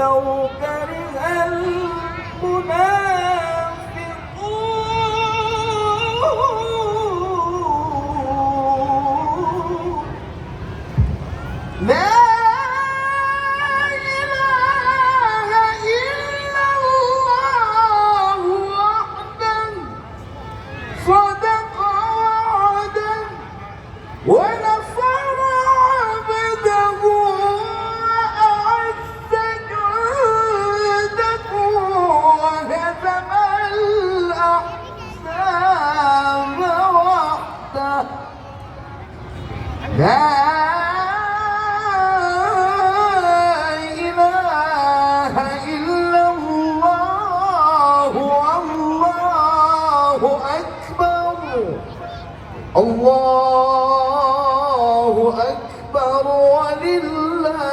ولو كره المنافقون. لا إله إلا الله وحده صدق وعده ونصر عبده وأعز جنده وهزم الأحزاب وحده. لا إله إلا الله والله أكبر. الله أكبر ولله